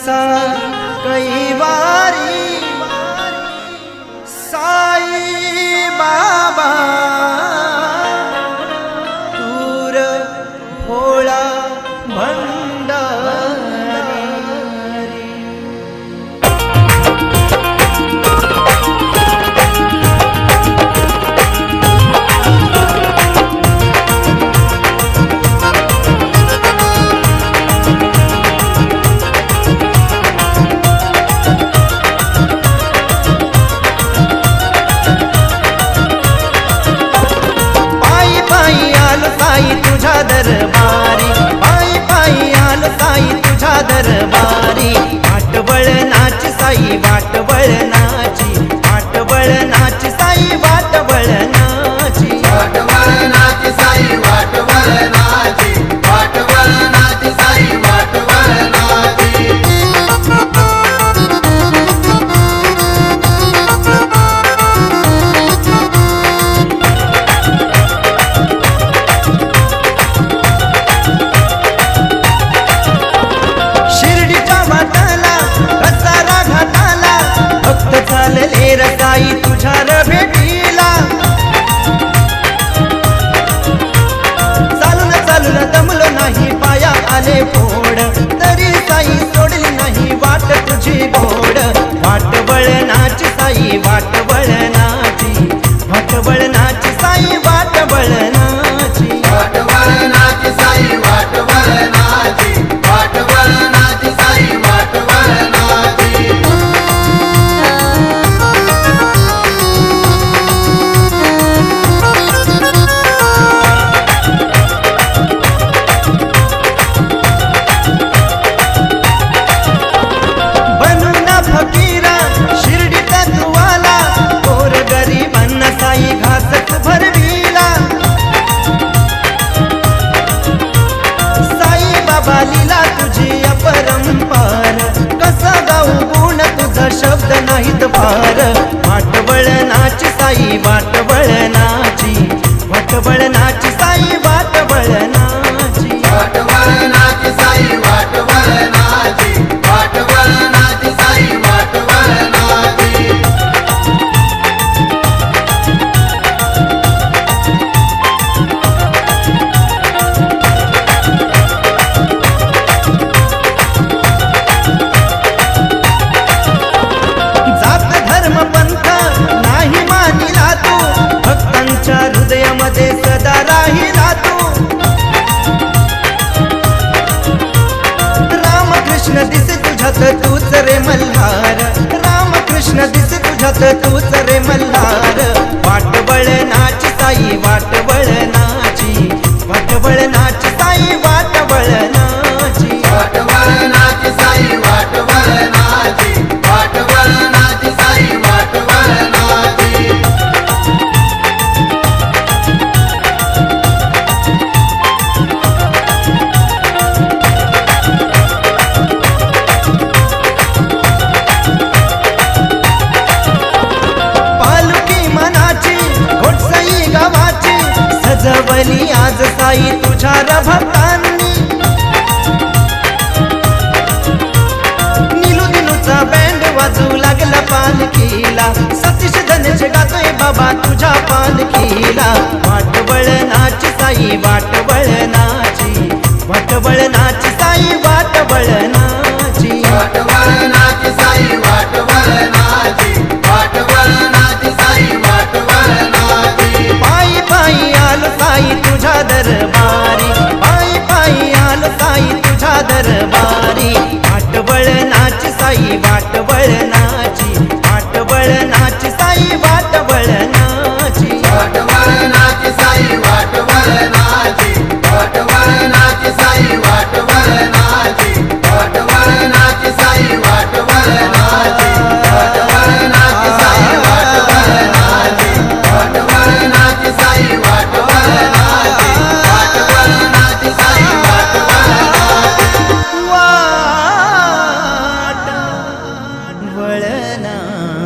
कसा कैवारी साई बाबा तूर भोळा भंडारी। साई तुझ्या दरबारी पायी पायी आलो साई तुझ्या दरबारी। वाट वळणाची साई वाट वळणाची वाट वळणाची साई वाट वळणाची वाट वळणाची साई वाट वळणाची वाट वळणाची साई वाट वळणाची। साई तुझ्या भेटीला चालून चालून दमलो नाही पाया आले फोड तरी साई सोडली नाही वाट तुझी गोड। वाट वळणाची साई वाट वळणाची वाट वळणाची साई वाट वळणाची वाट वळणाची साई वाट वळणाची वाट वळणाची साई वाट वळणाची। फकीरा शिर्डीचा तुवाला गोर गरिबांना साई घासत भरविला। साई बाबा लीला तुझी अपरंपार कसा गाऊ गुण तुझा शब्द नाहीत पार। वाट वळणाची साई वाट वळणाची वाट वळणाची साई वाट वळणाची वाट वळणाची साई वाट वळणाची वाट वळणाची साई वाट वळणाची। जात धर्म पंथ नाही मानिला तू भक्तांच्या हृदयामध्ये सदा राहिला तू। रामकृष्ण दिसे तुझ्यात तूच रे मल्हार रामकृष्ण दिसे तुझ्यात तूच रे मल्हार। वाट वळणाची साई वाट वळणाची वाट वळणाची साई वाट वळणाची वाट वळणाची साई वाट वळणाची वाट वळणाची साई वाट वळणाची। सजवली आज साई तुझ्या भक्तांनी। निलू दिनूचा बँड वाजू लागला पालखीला सतीश धनेश गातोय बाबा तुझ्या पालखीला। वाट वळणाची साई वाट वळणाची वाट वळणाची साई वाट वळणाची वाट वळणाची साई वाट वळणाची वाट वळणाची साई वाट वळणाची। पायी पायी आलो साई तुझ्या दरबारी पायी पायी आलो साई तुझ्या दरबारी। वाट वळणाची साई वाट वळणाची वाट वळणाची साई वाट वळणाची वाट वळणाची साई वाट वळणाची वाट वळणाची साई वाट वळणाची वाट वळणाची साई वाट वळणाची वाट वळणाची साई वाट वळणाची वाट वळणाची साई वाट वळणाची वाट वळणाची साई वाट वळणाची। वाट वळणाची।